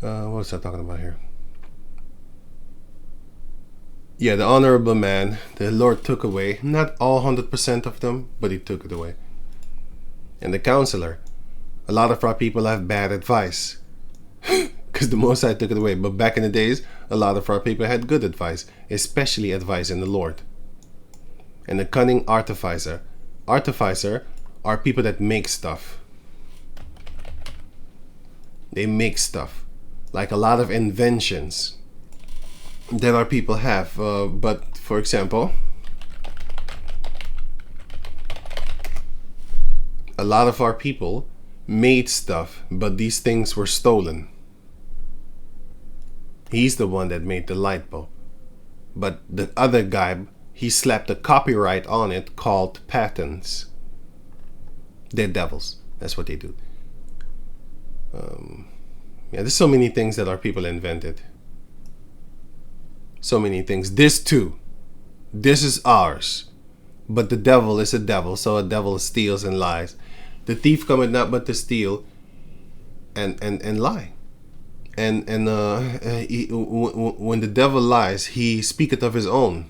What was I talking about here? Yeah, the honorable man, the Lord took away, not all 100% of them, but he took it away. And the counselor, a lot of our people have bad advice because the Most High took it away. But back in the days, a lot of our people had good advice, especially advice in the Lord. And the cunning artificer. Artificer are people that make stuff. They make stuff. Like a lot of inventions that our people have. But for example, a lot of our people made stuff, but these things were stolen. He's the one that made the light bulb. But the other guy, he slapped a copyright on it called patents. They're devils. That's what they do. Yeah, there's so many things that our people invented. So many things. This too. This is ours. But the devil is a devil, so a devil steals and lies. The thief cometh not but to steal and lie. And when the devil lies, he speaketh of his own.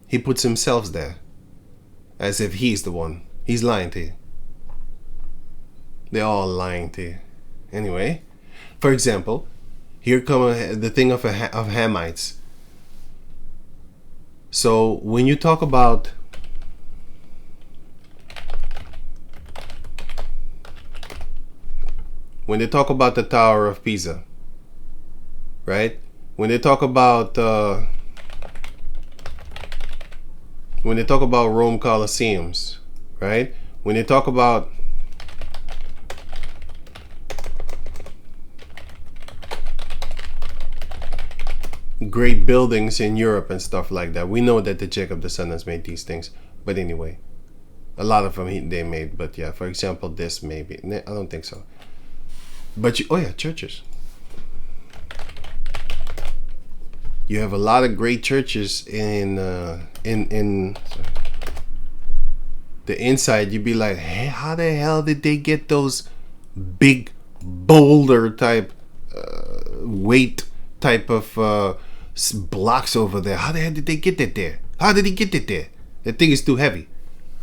He puts himself there, as if he's the one. He's lying to you. They're all lying to you. Anyway, for example, here come the thing of Hamites. So when you talk about when they talk about the Tower of Pisa, right? When they talk about Rome Colosseums, right? When they talk about great buildings in Europe and stuff like that, we know that the Jacob descendants made these things. But anyway, a lot of them they made. But yeah, for example, this maybe. I don't think so. But churches. You have a lot of great churches in the inside. You'd be like, hey, how the hell did they get those big boulder type weight type of blocks over there? How the hell did they get that there? How did he get that there? That thing is too heavy.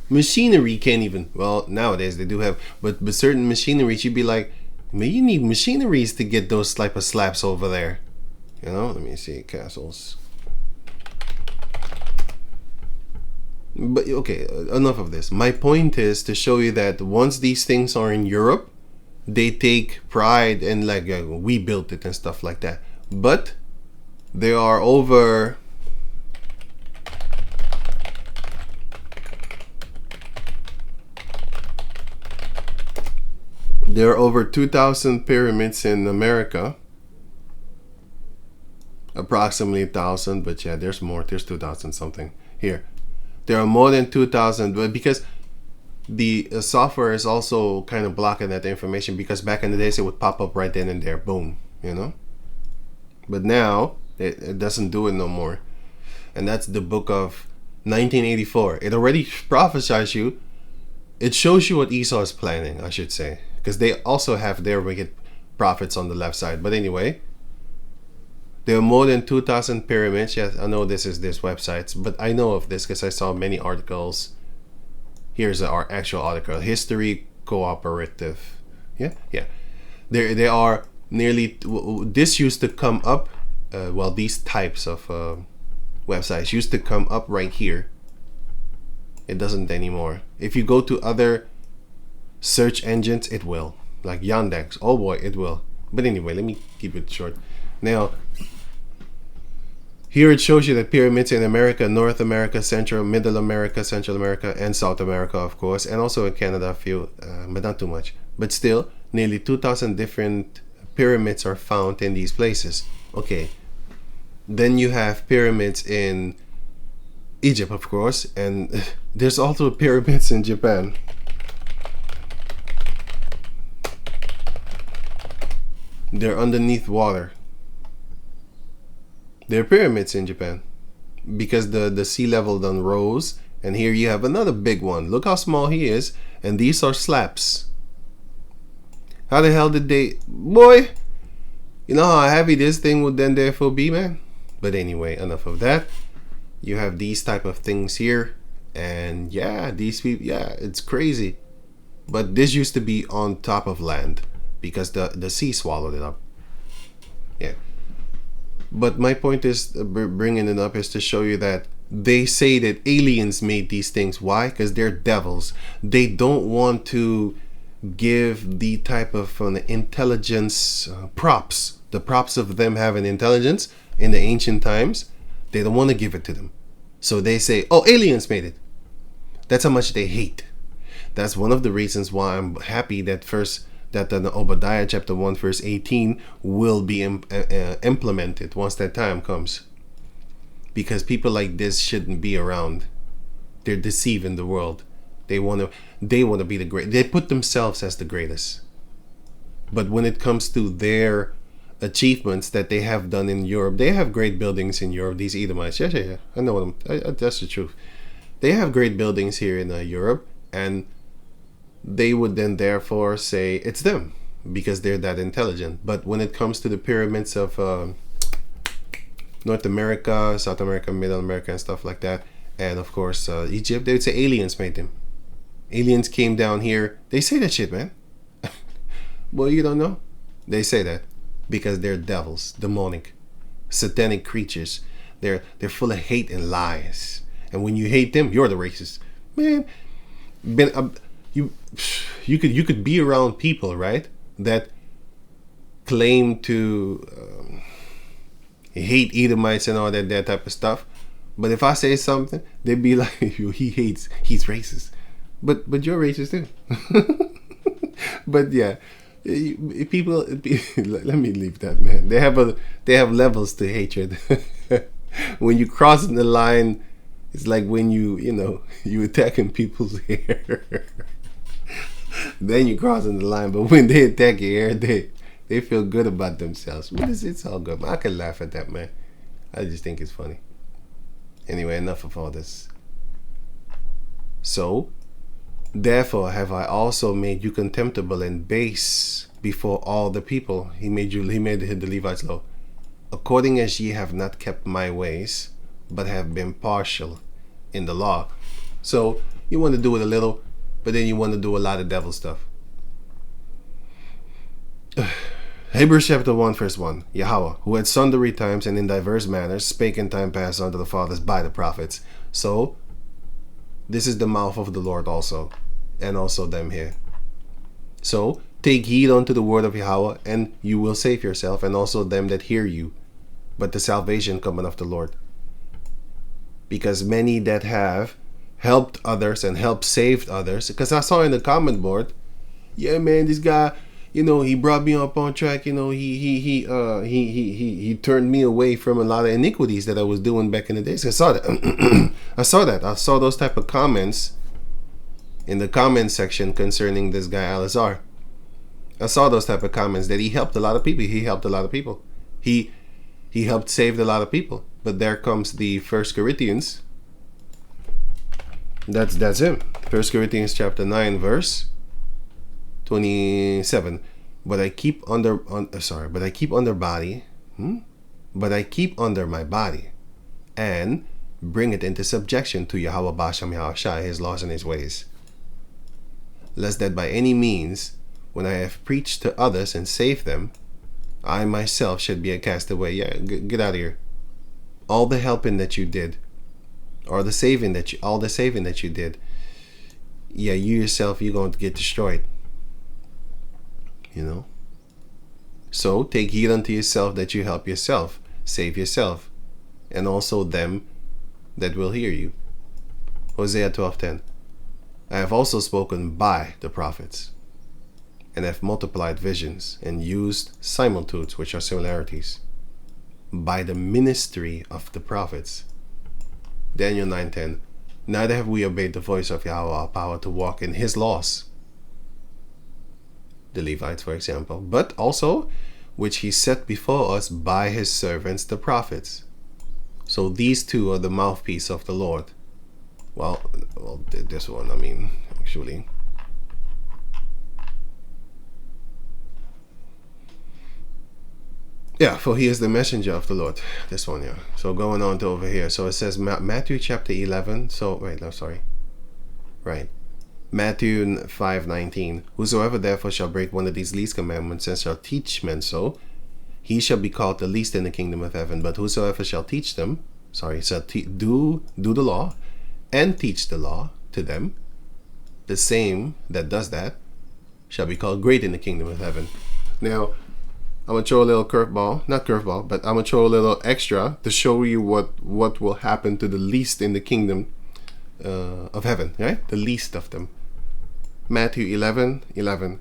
Machinery can't even. Well, nowadays they do have, but certain machinery, you'd be like, man, you need machineries to get those type of slabs over there. You know, let me see, castles. But okay, enough of this. My point is to show you that once these things are in Europe, they take pride and like we built it and stuff like that. But there are over there are over 2,000 pyramids in America. Approximately 1,000, but yeah, there's more. There's 2,000 something here. There are more than 2,000, but because the software is also kind of blocking that information, because back in the days it would pop up right then and there, boom, you know. But now it doesn't do it no more, and that's the book of 1984. It already prophesies you. It shows you what Esau is planning, I should say, because they also have their wicked prophets on the left side. But anyway, there are more than 2,000 pyramids. Yes, I know this is this website, but I know of this because I saw many articles. Here's our actual article: History Cooperative. Yeah. There are nearly. This used to come up. These types of websites used to come up right here. It doesn't anymore. If you go to other search engines, it will. Like Yandex. Oh boy, it will. But anyway, let me keep it short. Now, here it shows you the pyramids in America, North America, Middle America, Central America, and South America, of course, and also in Canada a few, but not too much. But still, nearly 2,000 different pyramids are found in these places. Okay, then you have pyramids in Egypt, of course, and there's also pyramids in Japan. They're underneath water. There are pyramids in Japan because the sea level done rose, and here you have another big one. Look how small he is, and these are slabs. How the hell did they, boy? You know how heavy this thing would then therefore be, man? But anyway, enough of that. You have these type of things here. And yeah, these people, yeah, it's crazy. But this used to be on top of land because the sea swallowed it up. Yeah. But my point is, bringing it up is to show you that they say that aliens made these things. Why? Because they're devils. They don't want to give the type of intelligence props, the props of them having intelligence in the ancient times. They don't want to give it to them. So they say, oh, aliens made it. That's how much they hate. That's one of the reasons why I'm happy that the Obadiah chapter 1 verse 18 will be implemented once that time comes. Because people like this shouldn't be around. They're deceiving the world. They want to be the great. They put themselves as the greatest. But when it comes to their achievements that they have done in Europe, they have great buildings in Europe. These Edomites, yeah. I know that's the truth. They have great buildings here in Europe, and they would then therefore say it's them because they're that intelligent. But when it comes to the pyramids of North America, South America, Middle America, and stuff like that, and of course Egypt, they would say aliens made them. Aliens came down here. They say that shit, man. Well, you don't know. They say that because they're devils, demonic, satanic creatures. They're full of hate and lies. And when you hate them, you're the racist, man. You could be around people, right, that claim to hate Edomites and all that type of stuff. But if I say something, they'd be like, he's racist. But you're racist too. But yeah, people. Let me leave that, man. They have levels to hatred. When you cross the line, it's like when you attacking people's hair. Then you crossing the line. But when they attack your hair, they feel good about themselves. But it's all good. I can laugh at that, man. I just think it's funny. Anyway, enough of all this. So, therefore have I also made you contemptible and base before all the people. He made the Levites low. According as ye have not kept my ways, but have been partial in the law. So, you want to do it a little, but then you want to do a lot of devil stuff. Hebrews chapter 1 verse 1. Yahweh, who at sundry times and in diverse manners spake in time past unto the fathers by the prophets. So, this is the mouth of the Lord also, and also them here. So, take heed unto the word of Yahweh, and you will save yourself, and also them that hear you. But the salvation cometh of the Lord. Because many that have helped others and helped saved others, because I saw in the comment board, yeah man, this guy, he brought me up on track. He turned me away from a lot of iniquities that I was doing back in the days. I saw that. I saw those type of comments in the comment section concerning this guy Alazar. I saw those type of comments that he helped a lot of people. He helped a lot of people. He helped save a lot of people. But there comes the 1 Corinthians. That's him. 1 Corinthians chapter 9 verse 27. But I keep under my body and bring it into subjection to Yahweh Basham Yahushai, his laws and his ways, lest that by any means, when I have preached to others and saved them, I myself should be a castaway. Yeah, get out of here. All the helping that you did, or all the saving that you did, yeah, you yourself, you're going to get destroyed. So take heed unto yourself that you help yourself, save yourself, and also them that will hear you. Hosea 12:10. I have also spoken by the prophets, and have multiplied visions, and used similitudes, which are similarities, by the ministry of the prophets. Daniel 9:10. Neither have we obeyed the voice of Yahweh our power to walk in his laws, the Levites, for example, but also which he set before us by his servants the prophets. So these two are the mouthpiece of the Lord. Well, this one, actually. Yeah, for he is the messenger of the Lord. This one, yeah. So going on to over here. So it says Matthew chapter 11. So, wait, no, sorry. Right. Matthew 5:19. Whosoever therefore shall break one of these least commandments and shall teach men so, he shall be called the least in the kingdom of heaven. But whosoever shall teach them, shall do the law and teach the law to them, the same that does that shall be called great in the kingdom of heaven. Now, I'm gonna throw a little curveball, not curveball, but I'm gonna throw a little extra to show you what will happen to the least in the kingdom of heaven, right? The least of them. Matthew 11:11.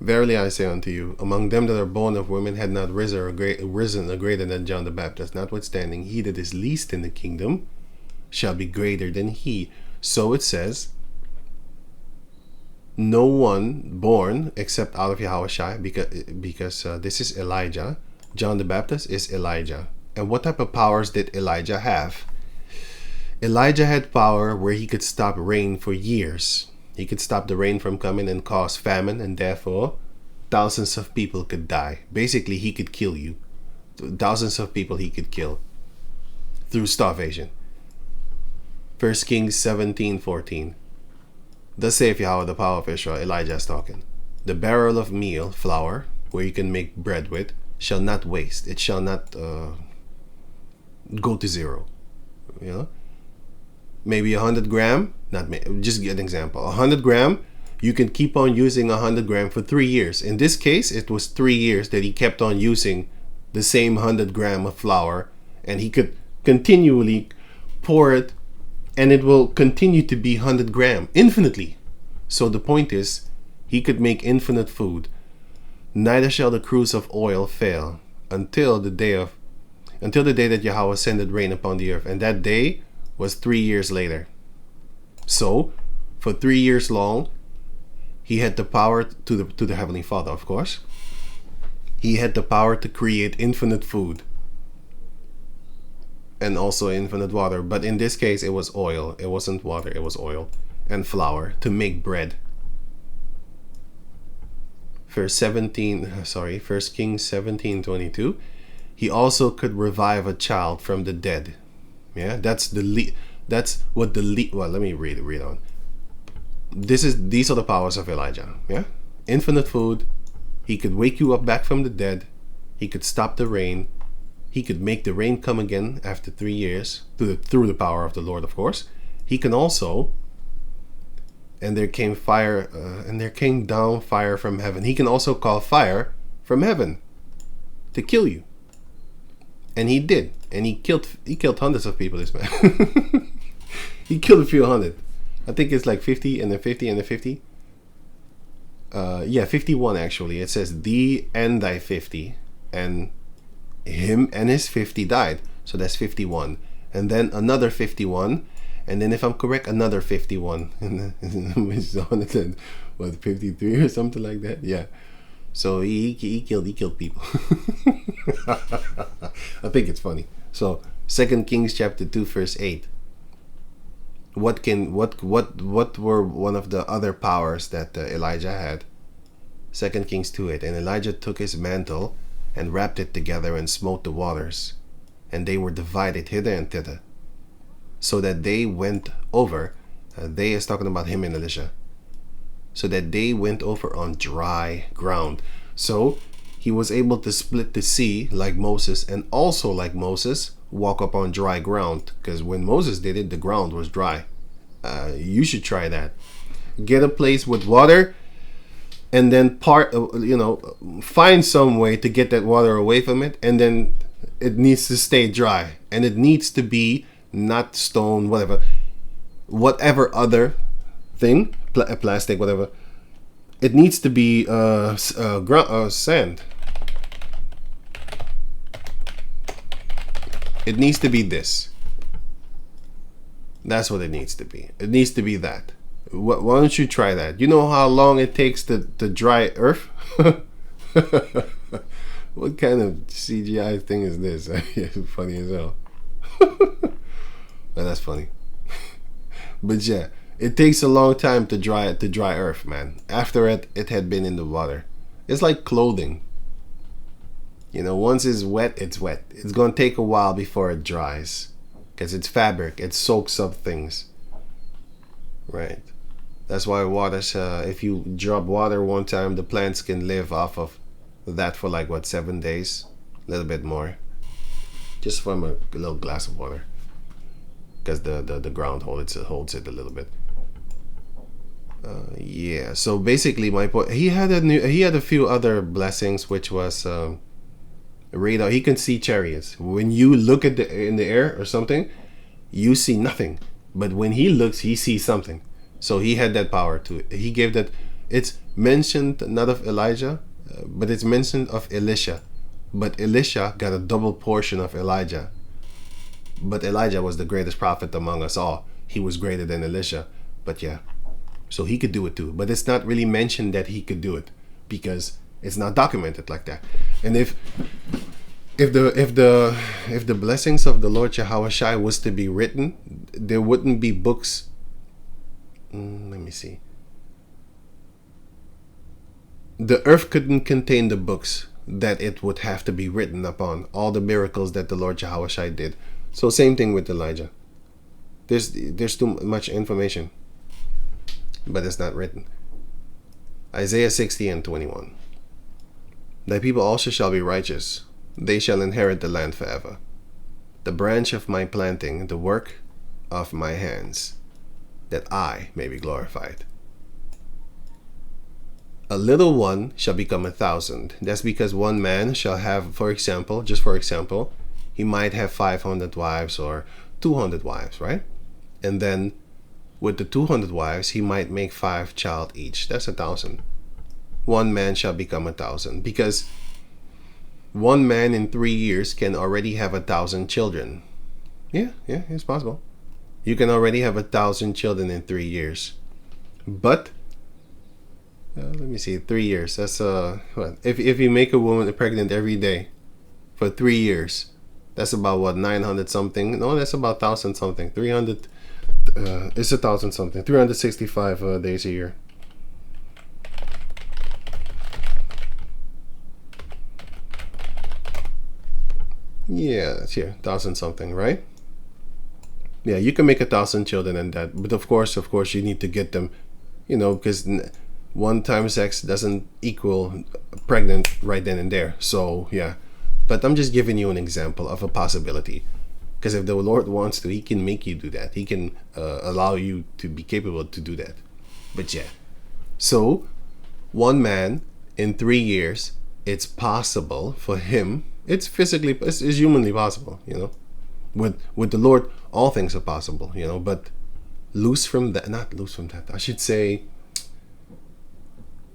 Verily I say unto you, among them that are born of women had not risen a greater than John the Baptist. Notwithstanding, he that is least in the kingdom shall be greater than he. So it says, no one born except out of Yahushua, because this is Elijah. John the Baptist is Elijah. And what type of powers did Elijah have? Elijah had power where he could stop rain for years. He could stop the rain from coming and cause famine, and therefore thousands of people could die. Basically, he could kill you. Thousands of people he could kill through starvation. 1 Kings 17:14. Thus saith Yahweh, the power of Israel, Elijah is talking. The barrel of meal, flour, where you can make bread with, shall not waste. It shall not go to zero. You know? Maybe 100 gram, just get an example. 100 gram, you can keep on using 100 gram for 3 years. In this case, it was 3 years that he kept on using the same 100 gram of flour, and he could continually pour it, and it will continue to be 100 gram infinitely. So the point is, he could make infinite food. Neither shall the cruse of oil fail until the day that Yahweh sendeth rain upon the earth, and that day was 3 years later. So, for 3 years long, he had the power to the Heavenly Father, of course. He had the power to create infinite food and also infinite water. But in this case, it was oil. It wasn't water, it was oil and flour to make bread. First Kings 17:22. He also could revive a child from the dead. Yeah, that's what well, let me read on. These are the powers of Elijah. Yeah, infinite food. He could wake you up back from the dead. He could stop the rain. He could make the rain come again after 3 years through the power of the Lord, of course. He can also, and there came down fire from heaven. He can also call fire from heaven to kill you. And he did. And he killed hundreds of people, this man. He killed a few hundred. I think it's like 50 and then 50 and then 50. 51 actually. It says thee and thy 50. And him and his 50 died. So that's 51. And then another 51. And then if I'm correct, another 51. And then, what, 53 or something like that? Yeah. So he killed people. I think it's funny. So 2 Kings chapter 2 verse 8. What were one of the other powers that Elijah had? 2 Kings 2:8. And Elijah took his mantle and wrapped it together and smote the waters, and they were divided hither and thither, so that they went over. They is talking about him and Elisha. So that they went over on dry ground. So he was able to split the sea like Moses, and also like Moses walk up on dry ground, because when Moses did it, the ground was dry. You should try that. Get a place with water, and then find some way to get that water away from it, and then it needs to stay dry, and it needs to be not stone, whatever other thing, plastic, whatever. It needs to be sand. It needs to be this. That's what it needs to be. It needs to be that. Why don't you try that? You know how long it takes to dry earth? What kind of CGI thing is this? It's funny as hell. That's funny. But yeah, it takes a long time to dry earth, man. After it had been in the water. It's like clothing. You know, once it's wet, it's wet. It's going to take a while before it dries because it's fabric. It soaks up things. Right. That's why water's, if you drop water one time, the plants can live off of that for like, what, 7 days? A little bit more. Just from a little glass of water. Because the ground holds it a little bit. Yeah, so basically my point, he had a few other blessings, which was radar. He can see chariots. When you look at in the air or something, you see nothing. But when he looks, he sees something. So he had that power too. He gave that. It's mentioned not of Elijah, but it's mentioned of Elisha. But Elisha got a double portion of Elijah. But Elijah was the greatest prophet among us all. He was greater than Elisha. But yeah, so he could do it too. But it's not really mentioned that he could do it because it's not documented like that. And if the blessings of the Lord Yahushua was to be written, there wouldn't be books. Let me see. The earth couldn't contain the books that it would have to be written upon. All the miracles that the Lord Yahushua did. So same thing with Elijah. There's too much information, but it's not written. Isaiah 60:21. Thy people also shall be righteous. They shall inherit the land forever. The branch of my planting, the work of my hands, that I may be glorified. A little one shall become 1,000. That's because one man shall have, for example, he might have 500 wives or 200 wives, right? And then with the 200 wives, he might make 5 child each. That's 1,000. One man shall become 1,000 because one man in 3 years can already have 1,000 children. Yeah, it's possible. You can already have 1,000 children in 3 years. But let me see, 3 years. That's what? If you make a woman pregnant every day for 3 years, that's about what, 900 something? No, that's about 1,000 something. 300. It's 1,000 something. 365 days a year. Yeah, that's here, 1,000 something, right? Yeah, you can make 1,000 children and that, but of course, you need to get them, because one time sex doesn't equal pregnant right then and there. So yeah, but I'm just giving you an example of a possibility, because if the Lord wants to, He can make you do that. He can allow you to be capable to do that. But yeah, so one man in 3 years, it's possible for him. It's humanly possible, With the Lord, all things are possible, But not loose from that. I should say,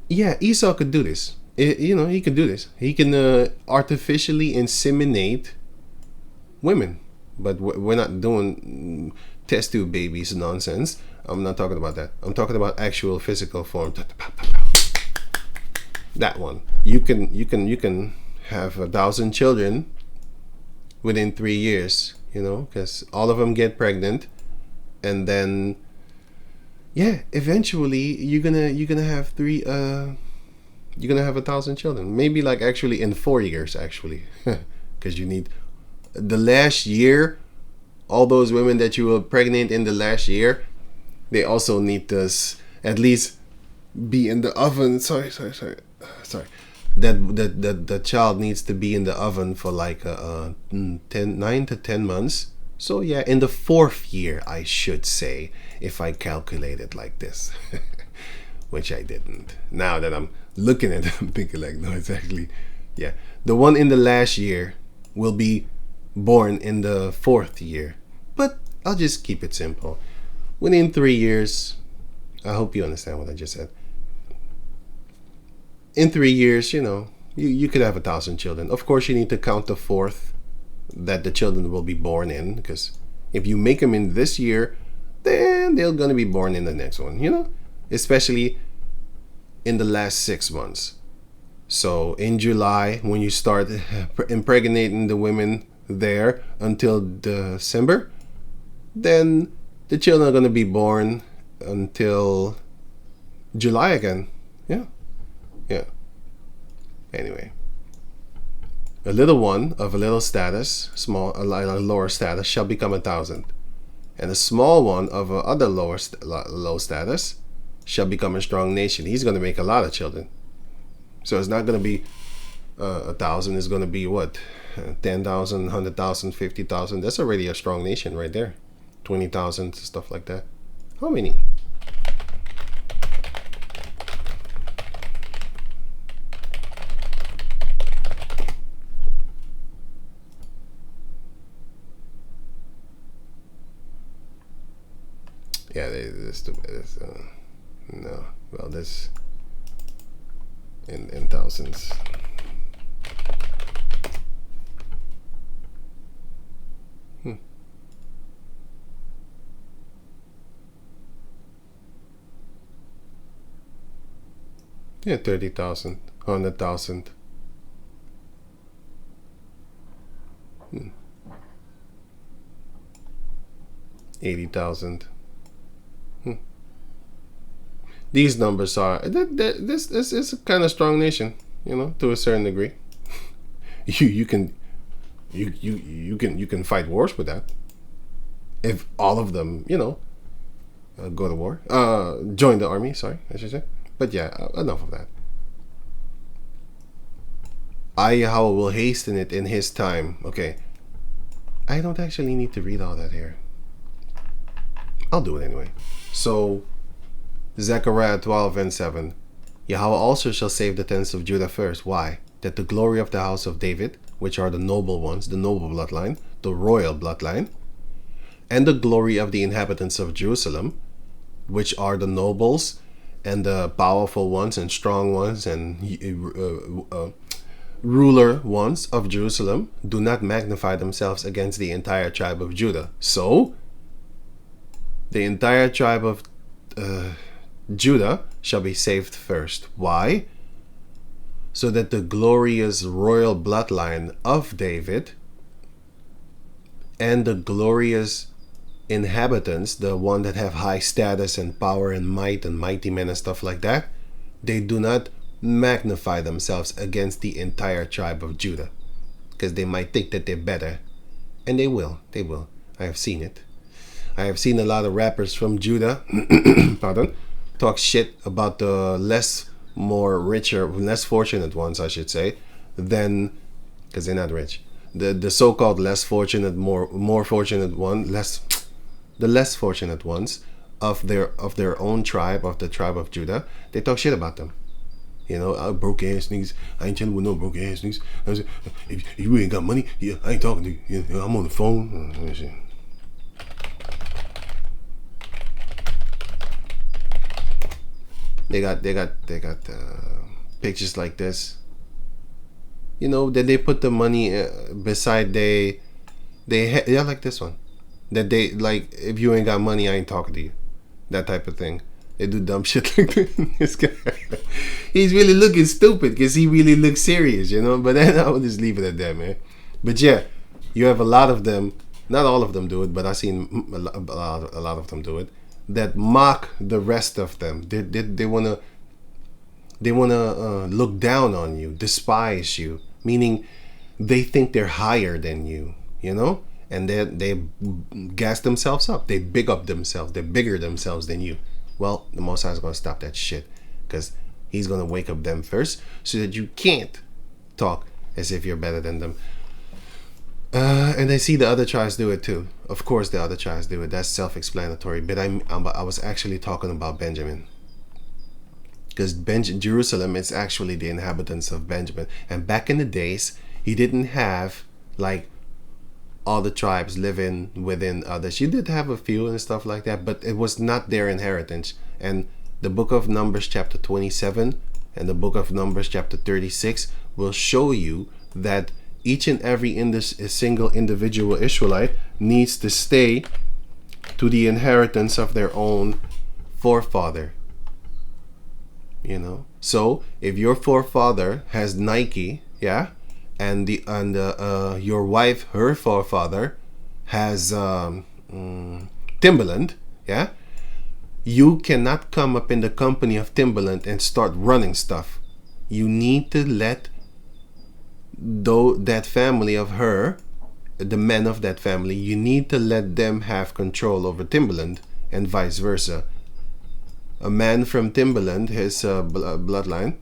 yeah, Esau could do this. He could do this. He can artificially inseminate women, but we're not doing test tube babies nonsense. I'm not talking about that. I'm talking about actual physical form. That one. You can have 1,000 children within 3 years, because all of them get pregnant, and then eventually you're gonna have 1,000 children. Maybe like actually in 4 years, actually, because you need the last year. All those women that you were pregnant in the last year, they also need to at least be in the oven. Sorry. That the child needs to be in the oven for like 9 to 10 months. So yeah, in the 4th year, I should say, if I calculate it like this, which I didn't. Now that I'm looking at it, I'm thinking like, no, it's actually, yeah. The one in the last year will be born in the 4th year. But I'll just keep it simple. Within 3 years, I hope you understand what I just said. In 3 years, you could have 1,000 children. Of course, you need to count the 4th that the children will be born in, because if you make them in this year, then they're going to be born in the next one, especially in the last 6 months. So in July, when you start impregnating the women there until December, then the children are going to be born until July again. Yeah. Anyway, A little one of a little status, a lower status, shall become 1,000. And a small one of a other low status shall become a strong nation. He's going to make a lot of children. So it's not going to be 1,000. It's going to be what? 10,000, 100,000, 50,000. That's already a strong nation right there. 20,000, stuff like that. How many? Yeah, this no. Well, this in thousands. Yeah, 30,000, 100,000. 80,000. These numbers are this is a kind of strong nation, you know, to a certain degree. you can fight wars with that if all of them, you know, go to war, join the army. Sorry, I should say. But yeah, enough of that. Yahweh will hasten it in His time. Okay, I don't actually need to read all that here. I'll do it anyway. So, Zechariah 12 and 7. Yahweh also shall save the tents of Judah first. Why? That the glory of the house of David, which are the noble ones, the noble bloodline, the royal bloodline, and the glory of the inhabitants of Jerusalem, which are the nobles and the powerful ones and strong ones and ruler ones of Jerusalem, do not magnify themselves against the entire tribe of Judah. So, the entire tribe of Judah shall be saved first. Why? So that the glorious royal bloodline of David and the glorious inhabitants, the one that have high status and power and might and mighty men and stuff like that, they do not magnify themselves against the entire tribe of Judah, because they might think that they're better, and they will. I have seen it. I have seen a lot of rappers from Judah pardon, talk shit about the less fortunate ones, I should say, than, because they're not rich, the so-called less fortunate, more fortunate one, the less fortunate ones of their own tribe, of the tribe of Judah. They talk shit about them. You know, broke ass niggas. I ain't chilling with no broke ass niggas. I said, if you ain't got money, yeah, I ain't talking to you. Yeah, I'm on the phone. They got pictures like this. You know, that they put the money beside they like this one. That they like, if you ain't got money, I ain't talking to you. That type of thing. They do dumb shit like this guy. He's really looking stupid because he really looks serious, you know. But then I will just leave it at that, man. But yeah, you have a lot of them. Not all of them do it, but I've seen a lot of them do it. That mock the rest of them. They wanna look down on you, despise you, meaning they think they're higher than you, you know. And they gas themselves up. They big up themselves. They bigger themselves than you. Well, the Most High is going to stop that shit, because He's going to wake up them first, so that you can't talk as if you're better than them. And I see the other tribes do it too. Of course, the other tribes do it. That's self-explanatory. But I was actually talking about Benjamin, because Jerusalem is actually the inhabitants of Benjamin. And back in the days, he didn't have like all the tribes living within others. You did have a few and stuff like that, but it was not their inheritance. And the book of Numbers chapter 27 and the book of Numbers chapter 36 will show you that each and every single individual Israelite needs to stay to the inheritance of their own forefather. You know, so if your forefather has Nike, yeah, and your wife, her forefather, has Timberland, yeah, you cannot come up in the company of Timberland and start running stuff. You need to let though that family of her, the men of that family, you need to let them have control over Timberland, and vice versa. A man from Timberland, his bloodline,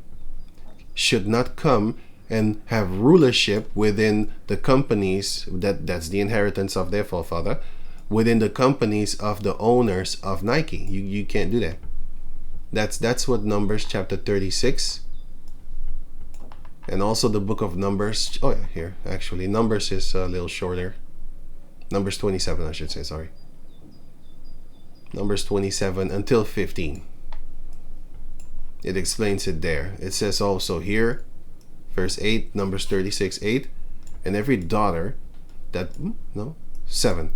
should not come and have rulership within the companies that's the inheritance of their forefather, within the companies of the owners of Nike. You can't do that. That's what Numbers chapter 36 and also the book of Numbers. Oh yeah, here actually Numbers is a little shorter. Numbers 27, I should say. Sorry. Numbers 27 until 15. It explains it there. It says also here, verse 8, Numbers 36:8, and every daughter that 7.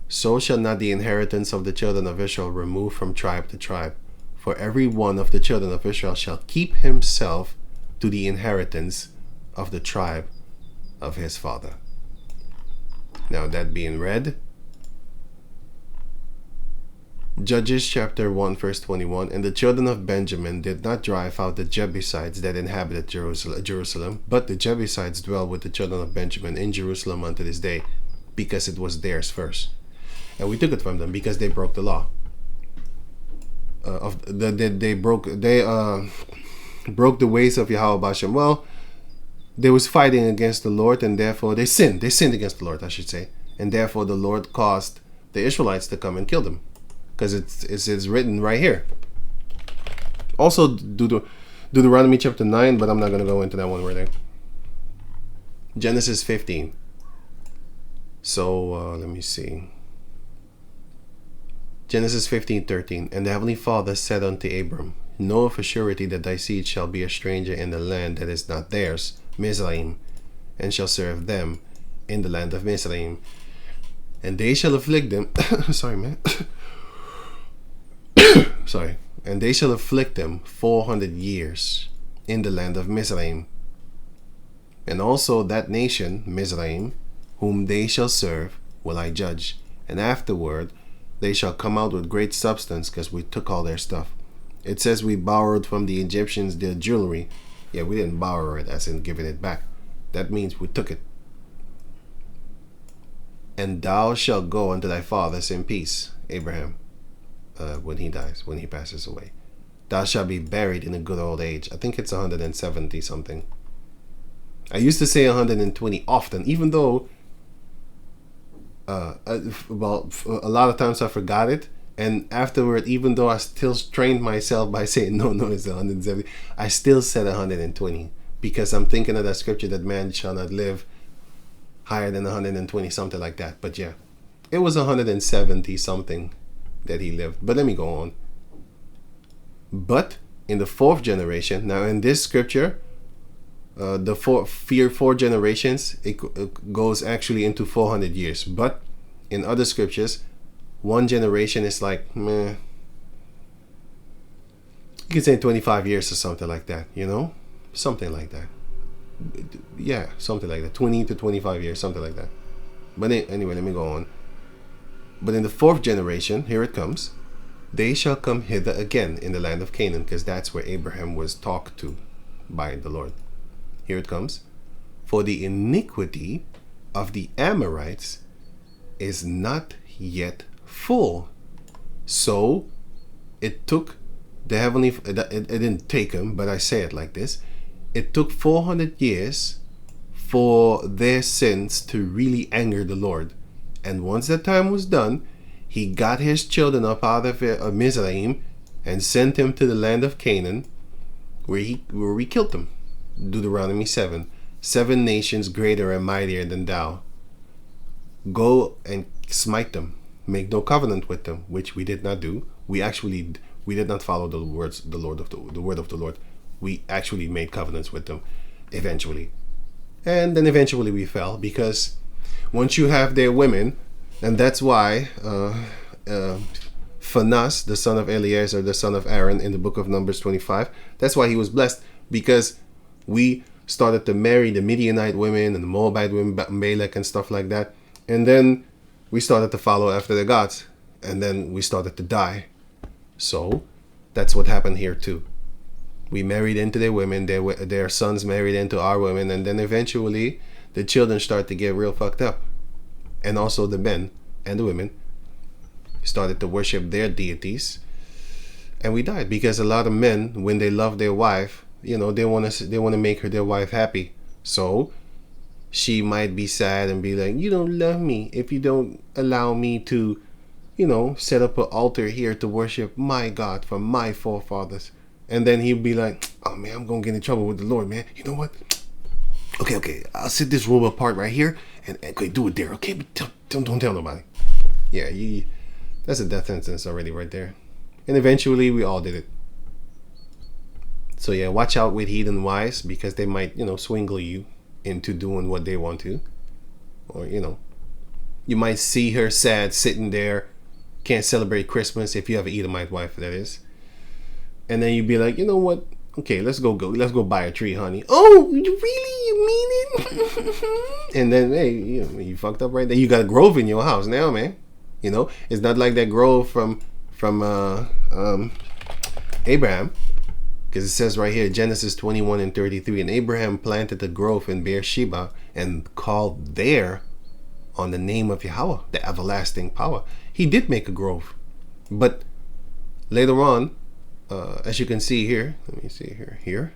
So shall not the inheritance of the children of Israel remove from tribe to tribe. For every one of the children of Israel shall keep himself to the inheritance of the tribe of his father. Now that being read, Judges chapter 1 verse 21, and the children of Benjamin did not drive out the Jebusites that inhabited Jerusalem, but the Jebusites dwell with the children of Benjamin in Jerusalem unto this day, because it was theirs first. And we took it from them because they broke the law. They broke the ways of Yahweh Bashem. Well, they was fighting against the Lord, and therefore they sinned. They sinned against the Lord, I should say, and therefore the Lord caused the Israelites to come and kill them, because it's written right here. Also, Deuteronomy chapter 9, but I'm not going to go into that one right there. Genesis 15. So let me see. Genesis 15:13. And the heavenly Father said unto Abram, know of a surety that thy seed shall be a stranger in the land that is not theirs, Mizraim, and shall serve them in the land of Mizraim. And they shall afflict them. Sorry, man. Sorry. And they shall afflict them 400 years in the land of Mizraim. And also that nation, Mizraim, whom they shall serve, will I judge. And afterward they shall come out with great substance, because we took all their stuff. It says we borrowed from the Egyptians their jewelry. Yeah, we didn't borrow it as in giving it back. That means we took it. And thou shalt go unto thy fathers in peace, Abraham, when he dies, when he passes away. Thou shalt be buried in a good old age. I think it's 170 something. I used to say 120 often, even though a lot of times I forgot it, and afterward, even though I still trained myself by saying no, it's 170, I still said 120, because I'm thinking of that scripture that man shall not live higher than 120, something like that. But yeah, it was 170 something that he lived. But let me go on. But in the fourth generation, now in this scripture, the four generations, it goes actually into 400 years. But in other scriptures, one generation is like, meh, you could say 25 years or something like that, something like that. Yeah, something like that, 20 to 25 years, something like that. But anyway, let me go on. But in the fourth generation, here it comes, they shall come hither again in the land of Canaan, because that's where Abraham was talked to by the Lord. Here it comes. For the iniquity of the Amorites is not yet full. So it took the heavenly, it didn't take him, but I say it like this. It took 400 years for their sins to really anger the Lord. And once that time was done, he got his children up out of Mizraim and sent him to the land of Canaan, where we killed them. Deuteronomy 7. 7 nations greater and mightier than thou. Go and smite them. Make no covenant with them, which we did not do. We did not follow the word of the Lord. We actually made covenants with them eventually. And then eventually we fell, because once you have their women, and that's why Phanas, the son of Eleazar, the son of Aaron, in the book of Numbers 25, that's why he was blessed, because we started to marry the Midianite women and the Moabite women, Balak and stuff like that. And then we started to follow after the gods. And then we started to die. So that's what happened here too. We married into their women, their sons married into our women, and then eventually the children start to get real fucked up. And also the men and the women started to worship their deities. And we died because a lot of men, when they love their wife, they want to make their wife happy. So she might be sad and be like, you don't love me if you don't allow me to, set up an altar here to worship my God from my forefathers. And then he'd be like, oh man, I'm going to get in trouble with the Lord, man. You know what? Okay, I'll set this room apart right here and okay, do it there, okay? But don't tell nobody. Yeah, that's a death sentence already right there. And eventually we all did it. So yeah, watch out with heathen wives because they might, swingle you into doing what they want to. Or, you might see her sad sitting there, can't celebrate Christmas if you have an Edomite wife, that is. And then you'd be like, you know what? Okay, let's go buy a tree, honey. Oh, you really? You mean it? And then, hey, you fucked up right there. You got a grove in your house now, man. It's not like that grove from Abraham, because it says right here, Genesis 21:33, and Abraham planted a grove in Beersheba and called there on the name of Yahweh, the everlasting power. He did make a grove, but later on, as you can see here, let me see here,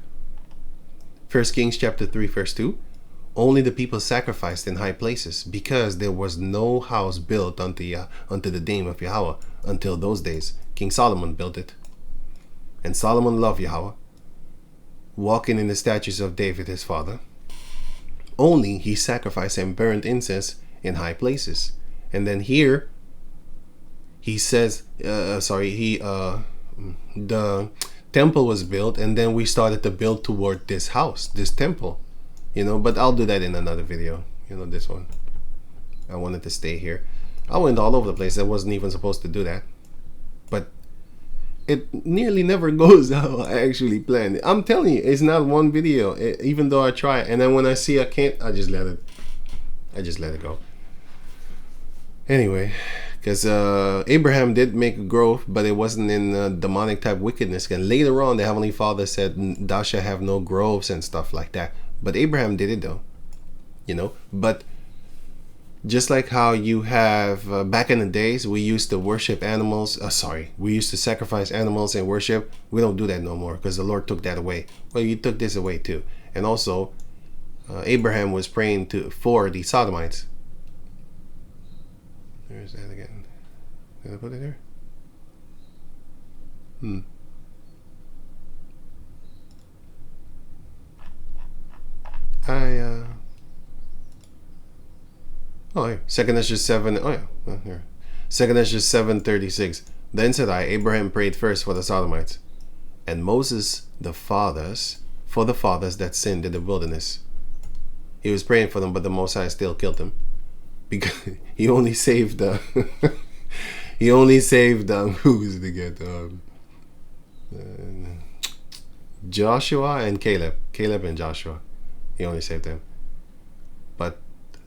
1 Kings chapter 3 verse 2, only the people sacrificed in high places because there was no house built unto the name of Yahweh until those days. King Solomon built it. And Solomon loved Yahweh, walking in the statutes of David his father. Only he sacrificed and burned incense in high places. And then here he says, the temple was built, and then we started to build toward this house, this temple, but I'll do that in another video. This one, I wanted to stay here. I went all over the place. I wasn't even supposed to do that, but it nearly never goes how I actually planned it. I'm telling you, it's not one video, even though I try. And then when I see I can't, I just let it go. Anyway, because Abraham did make a grove, but it wasn't in demonic type wickedness. And later on, the Heavenly Father said, thou shalt have no groves and stuff like that. But Abraham did it though, But just like how you have, back in the days, we used to worship animals. We used to sacrifice animals and worship. We don't do that no more because the Lord took that away. Well, you took this away too. And also, Abraham was praying for the Sodomites. There's that again. Did I put it there? Here. 2 Esdras 7. Here. 2 Esdras 7:36. Then said I, Abraham prayed first for the Sodomites, and Moses for the fathers that sinned in the wilderness. He was praying for them, but the Most High still killed them, because he only saved who was it again? Joshua and Caleb and Joshua. He only saved them. But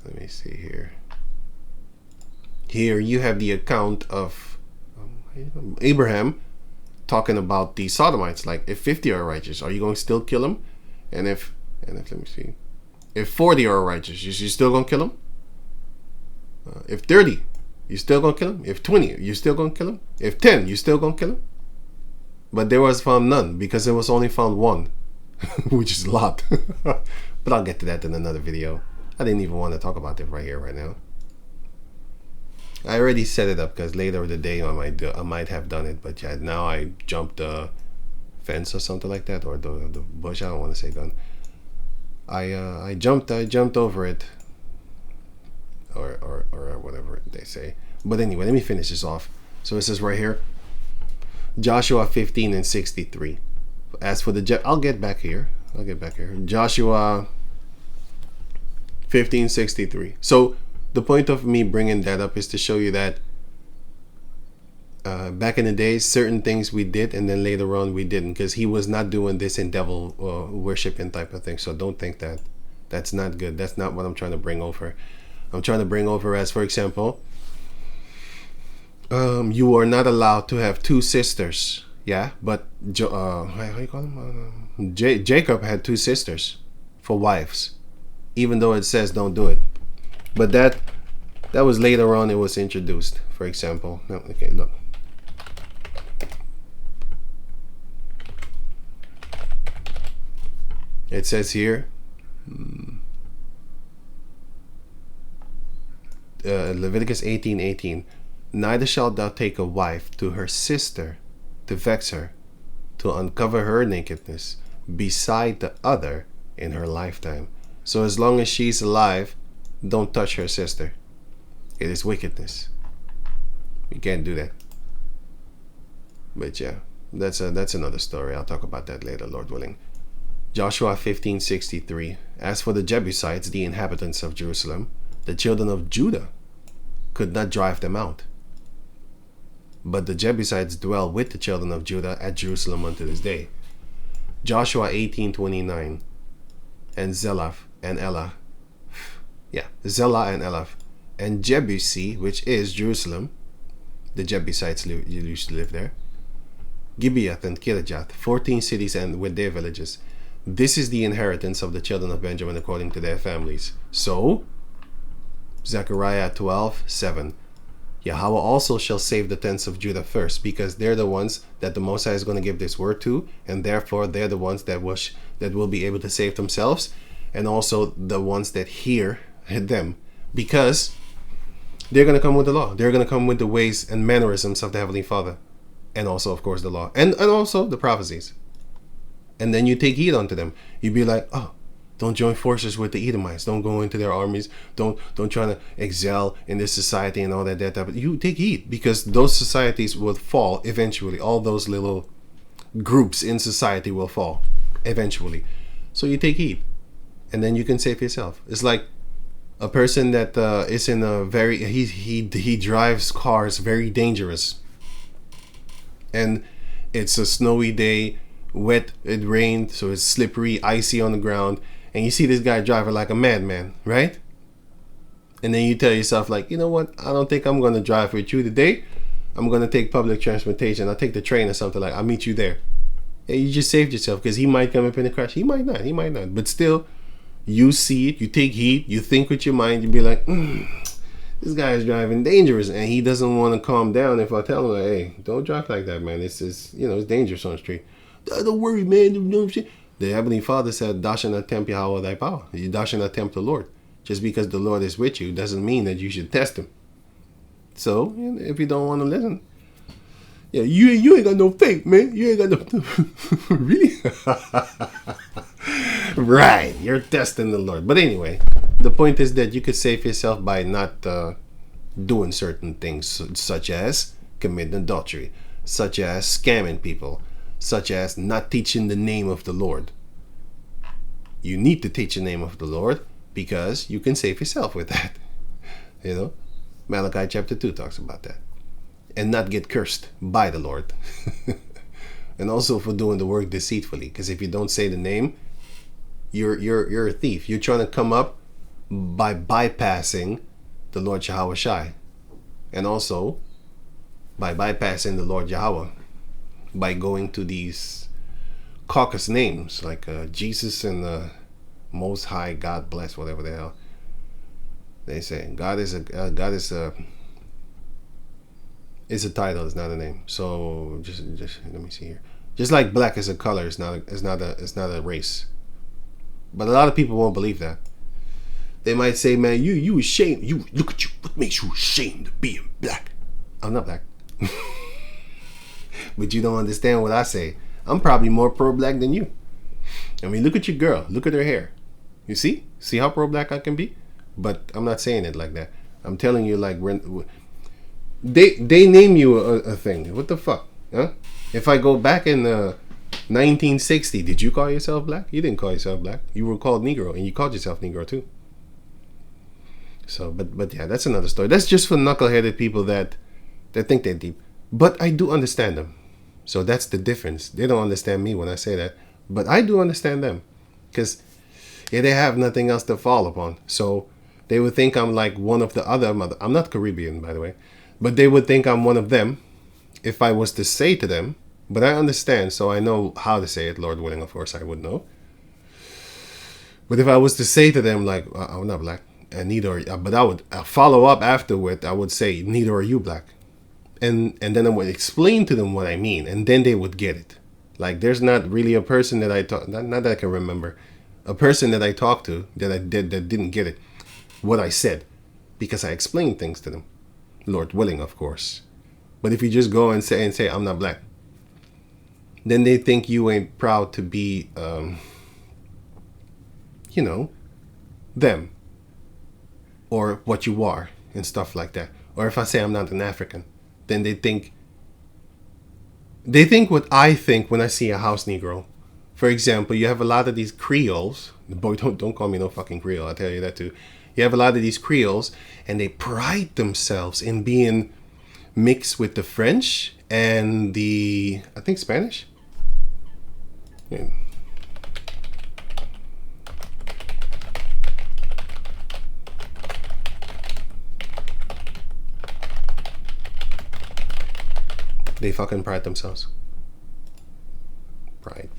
let me see here. Here you have the account of Abraham talking about the Sodomites. Like, if 50 are righteous, are you going to still kill them? And if let me see, if 40 are righteous, you still going to kill them? If 30, you still going to kill them? If 20, you still going to kill them? If 10, you still going to kill them? But there was found none, because there was only found one, which is a lot. But I'll get to that in another video. I didn't even want to talk about it right here, right now. I already set it up because later in the day I might have done it, but yeah, now I jumped the fence or something like that, or the bush. I don't want to say gun. I jumped over it, or whatever they say. But anyway, let me finish this off. So it says right here, Joshua 15:63. As for the I'll get back here. Joshua 15:63. So the point of me bringing that up is to show you that back in the days, certain things we did, and then later on we didn't, because he was not doing this in devil worshiping type of thing. So don't think that. That's not good. That's not what I'm trying to bring over. I'm trying to bring over as, for example, you are not allowed to have two sisters Yeah, but how you call them? Jacob had two sisters for wives, even though it says don't do it. But that was later on. It was introduced. For example, no, okay, look. It says here, Leviticus 18:18. Neither shalt thou take a wife to her sister, to vex her, to uncover her nakedness, beside the other in her lifetime. So as long as she's alive, don't touch her sister. It is wickedness. You can't do that. But yeah, that's another story. I'll talk about that later, Lord willing. Joshua 15:63. As for the Jebusites, the inhabitants of Jerusalem, the children of Judah could not drive them out. But the Jebusites dwell with the children of Judah at Jerusalem unto this day. Joshua 18:29. And Zelah and Elah. Yeah, Zelah and Elah. And Jebusi, which is Jerusalem. The Jebusites used to live there. Gibeath and Kirjath, 14 cities and with their villages. This is the inheritance of the children of Benjamin according to their families. So, Zechariah 12:7. Yahweh also shall save the tents of Judah first, because they're the ones that the Most High is going to give this word to, and therefore they're the ones that will be able to save themselves, and also the ones that hear them, because they're going to come with the law. They're going to come with the ways and mannerisms of the Heavenly Father, and also, of course, the law, and also the prophecies. And then you take heed unto them. You be like, oh, don't join forces with the Edomites. Don't go into their armies. Don't try to excel in this society and all that type of. You take heed, because those societies will fall eventually. All those little groups in society will fall eventually. So you take heed, and then you can save yourself. It's like a person that is in a very he drives cars very dangerous, and it's a snowy day. Wet, it rained, so it's slippery, icy on the ground, and you see this guy driving like a madman, right? And then you tell yourself, like, you know what, I don't think I'm going to drive with you today. I'm going to take public transportation. I'll take the train or something. Like, I'll meet you there. And you just saved yourself, because he might come up in a crash. He might not. But still, you see it, you take heed, you think with your mind, you be like, this guy is driving dangerous, and he doesn't want to calm down if I tell him, like, hey, don't drive like that, man. It's it's dangerous on the street. Don't worry, man. The Heavenly Father said, thou shalt not tempt Yahweh thy power. Thou shalt not tempt the Lord. Just because the Lord is with you doesn't mean that you should test him. So, if you don't want to listen, yeah, you ain't got no faith, man. You ain't got no... Really? Right. You're testing the Lord. But anyway, the point is that you could save yourself by not doing certain things, such as committing adultery, such as scamming people, such as not teaching the name of the Lord. You need to teach the name of the Lord, because you can save yourself with that. Malachi chapter 2 talks about that. And not get cursed by the Lord. And also for doing the work deceitfully, because if you don't say the name, you're a thief. You're trying to come up by bypassing the Lord Yahweh Shai, and also by bypassing the Lord Yahweh, by going to these caucus names like Jesus and the Most High, God bless, whatever the hell they say. God is a it's a title, it's not a name. So just let me see here. Just like black is a color, it's not a race. But a lot of people won't believe that. They might say, man, you ashamed. You look at you. What makes you ashamed of being black? I'm not black. But you don't understand what I say. I'm probably more pro-black than you. I mean, look at your girl. Look at her hair. You see? See how pro-black I can be? But I'm not saying it like that. I'm telling you, like, they name you a thing. What the fuck? Huh? If I go back in 1960, did you call yourself black? You didn't call yourself black. You were called Negro, and you called yourself Negro too. So, but yeah, that's another story. That's just for knuckleheaded people that think they're deep. But I do understand them. So that's the difference. They don't understand me when I say that, but I do understand them, because they have nothing else to fall upon. So they would think I'm like one of the other. I'm not Caribbean, by the way, but they would think I'm one of them if I was to say to them, But I understand, so I know how to say it. Lord willing, of course, I would know. But if I was to say to them, like, I'm not black, and neither are you, but I would follow up afterward, I would say, neither are you black. And then I would explain to them what I mean, and then they would get it. Like, there's not really a person that I talk, not that I can remember, a person that I talked to that didn't get it, what I said, because I explained things to them. Lord willing, of course. But if you just go and say I'm not black, then they think you ain't proud to be, them, or what you are, and stuff like that. Or if I say I'm not an African, then they think what I think when I see a house Negro. For example, you have a lot of these Creoles. Boy, don't call me no fucking Creole. I'll tell you that too. You have a lot of these Creoles, and they pride themselves in being mixed with the French and the, I think, Spanish. Yeah. They fucking pride themselves. Pride.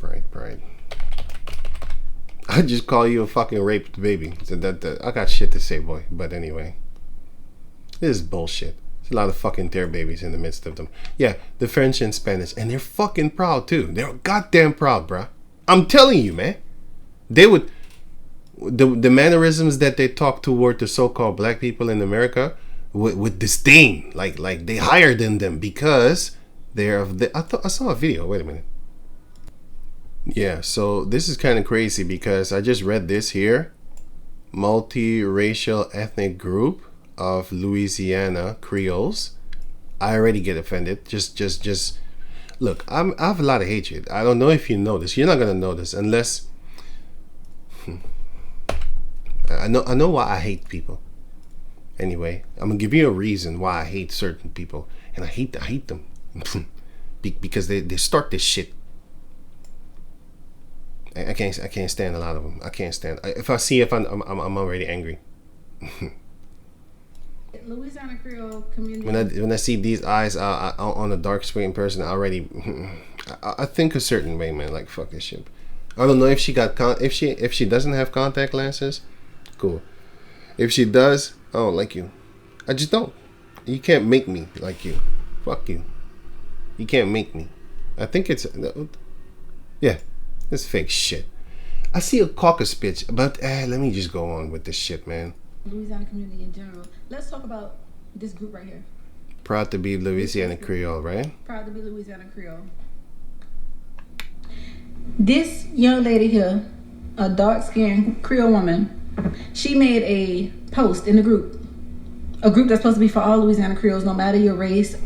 I just call you a fucking raped baby. So that I got shit to say, boy. But anyway, this is bullshit. There's a lot of fucking tear babies in the midst of them. Yeah, the French and Spanish, and they're fucking proud too. They're goddamn proud, bruh. I'm telling you, man. They would the mannerisms that they talk toward the so-called black people in America with disdain, like they higher than them because they're of the. I saw a video. Wait a minute. Yeah, so this is kind of crazy because I just read this here. Multiracial ethnic group of Louisiana Creoles. I already get offended. Just look, I have a lot of hatred. I don't know if you know this. You're not gonna know this unless I know why I hate people. Anyway, I'm gonna give you a reason why I hate certain people, and I hate them because they start this shit. I can't stand a lot of them. I can't stand. If I'm already angry. Louisiana Creole community. When I see these eyes on a dark screen person, I already I think a certain way, man. Like, fuck this shit. I don't know if she got if she doesn't have contact lenses, cool. If she does, I don't like you. I just don't. You can't make me like you. Fuck you. You can't make me. I think it's yeah. This fake shit. I see a caucus bitch, but let me just go on with this shit, man. Louisiana community in general. Let's talk about this group right here. Proud to be Louisiana Creole, right? Proud to be Louisiana Creole. This young lady here, a dark-skinned Creole woman, she made a post in the group. A group that's supposed to be for all Louisiana Creoles, no matter your race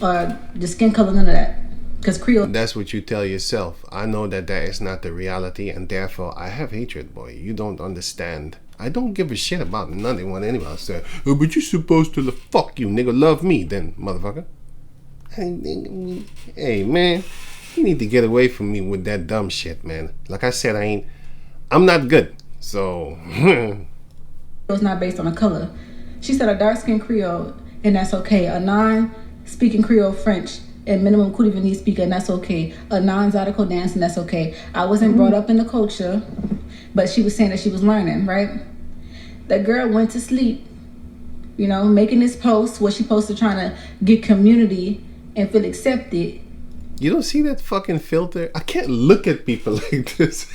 or the skin color, none of that. Because Creole. That's what you tell yourself. I know that is not the reality, and therefore I have hatred, boy. You don't understand. I don't give a shit about nothing when anyone says, oh, but you're supposed to fuck you, nigga. Love me, then, motherfucker. Hey, man. You need to get away from me with that dumb shit, man. Like I said, I'm not good. So. It's not based on a color. She said a dark-skinned Creole, and that's okay. A non-speaking Creole French, and minimum Koudivanese speaker, and that's okay. A non-Zydeco dance, and that's okay. I wasn't brought up in the culture, but she was saying that she was learning, right? That girl went to sleep, making this post where she posted trying to get community and feel accepted. You don't see that fucking filter? I can't look at people like this.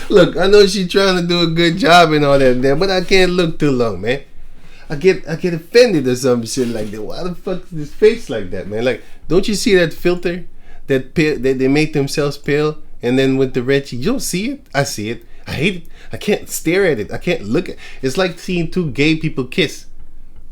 Look, I know she's trying to do a good job and all that there, but I can't look too long, man. I get offended or some shit like that. Why the fuck is this face like that, man? Like, don't you see that filter? That they make themselves pale, and then with the red cheek, you don't see it? I see it. I hate it. I can't stare at it. I can't look at it. It's like seeing two gay people kiss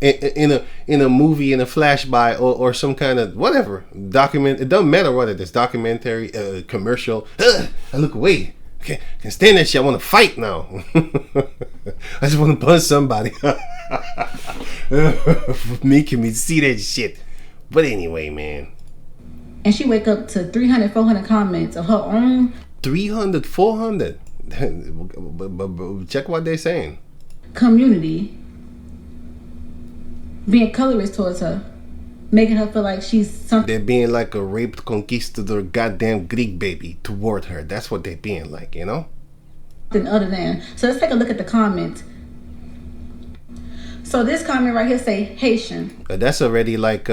in a movie, in a flashby, or some kind of whatever document. It doesn't matter what it is, documentary, commercial. I look away. I can't stand that shit. I want to fight now. I just want to punch somebody. Making me see that shit. But anyway, man. And she wake up to 300, 400 comments of her own. 300, 400. But check what they're saying. Community being colorist towards her. making her feel like she's something. They're being like a raped conquistador goddamn Greek baby toward her. That's what they're being like, you know? Other than. So let's take a look at the comments. So this comment right here say Haitian. That's already like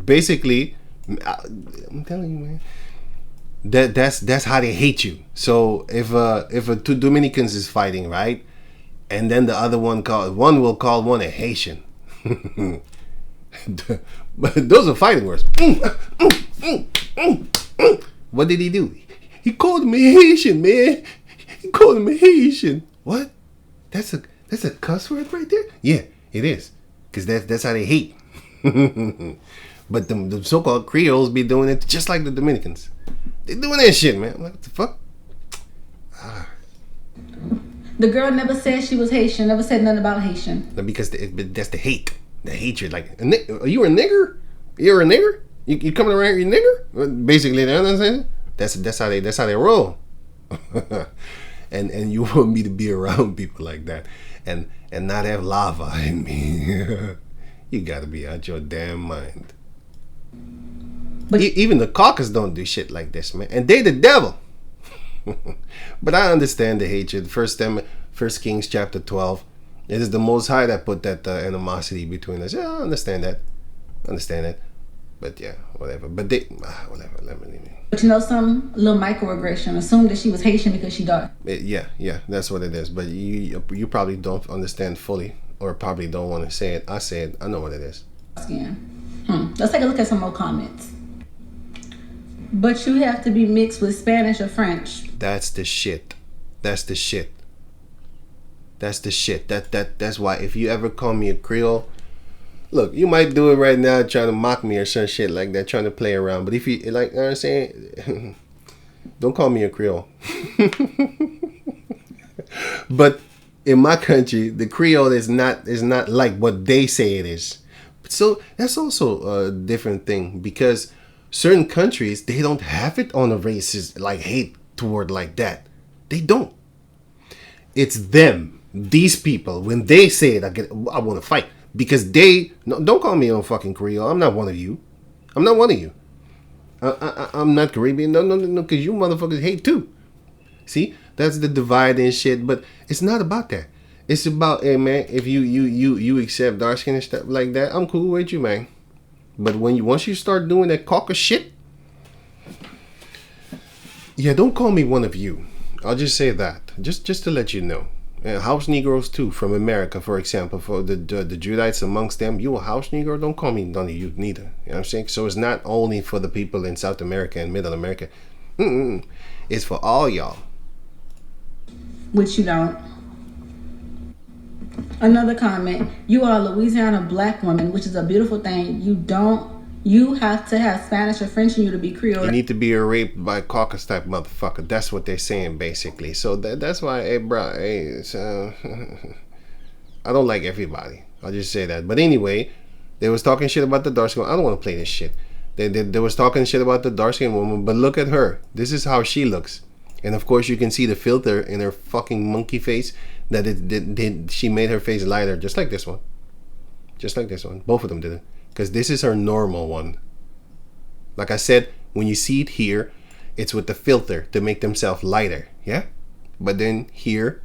basically, I'm telling you, man. That's how they hate you. So if two Dominicans is fighting, right, and then the other one will call one a Haitian. But those are fighting words. What did he do? He called me Haitian, man. He called me Haitian. What? That's a cuss word right there? Yeah, it is. Because that's how they hate. But the so-called Creoles be doing it just like the Dominicans. They doing that shit, man. I'm like, what the fuck? The girl never said she was Haitian. Never said nothing about Haitian. Because that's the hate. The hatred. Like, are you a nigger? You're a nigger? You coming around here, you nigger? Basically, you know what I'm saying? That's how they roll. and you want me to be around people like that and not have lava in me. You gotta be out your damn mind. But even the caucus don't do shit like this, man. And they the devil. But I understand the hatred. First Kings chapter 12. It is the Most High that put that animosity between us. Yeah, I understand that. But yeah, whatever. But whatever. Let me leave it. But you know, some little microaggression. Assume that she was Haitian because she dark. Yeah, that's what it is. But you probably don't understand fully, or probably don't want to say it. I say it. I know what it is. Let's take a look at some more comments. But you have to be mixed with Spanish or French. That's the shit. That's why if you ever call me a Creole, look, you might do it right now trying to mock me or some shit like that, trying to play around. But if you like, you know what I'm saying, don't call me a Creole. But in my country, the Creole is not like what they say it is. So that's also a different thing, because certain countries, they don't have it on a racist like hate toward like that. They don't. It's them. These people, when they say it, I want to fight, because don't call me a fucking Creole. I'm not one of you. I'm not Caribbean. No, because you motherfuckers hate too. See, that's the divide and shit. But it's not about that. It's about, hey man, if you accept dark skin and stuff like that, I'm cool with you, man. But once you start doing that caucus shit, yeah, don't call me one of you. I'll just say that, just to let you know. House Negroes too, from America, for example, for the Judites amongst them, you a house Negro, don't call me none of you neither. You know what I'm saying? So it's not only for the people in South America and Middle America. It's for all y'all. Which you don't. Another comment. You are a Louisiana black woman, which is a beautiful thing. You have to have Spanish or French in you to be Creole. You need to be raped by a caucus type motherfucker. That's what they're saying, basically. So that's why, hey, bro, I don't like everybody. I'll just say that. But anyway, they was talking shit about the dark skin. I don't want to play this shit. They was talking shit about the dark skin woman, but look at her. This is how she looks. And of course, you can see the filter in her fucking monkey face. She made her face lighter, just like this one. Both of them did it. Because this is her normal one. Like I said, when you see it here, it's with the filter to make themselves lighter. Yeah? But then here,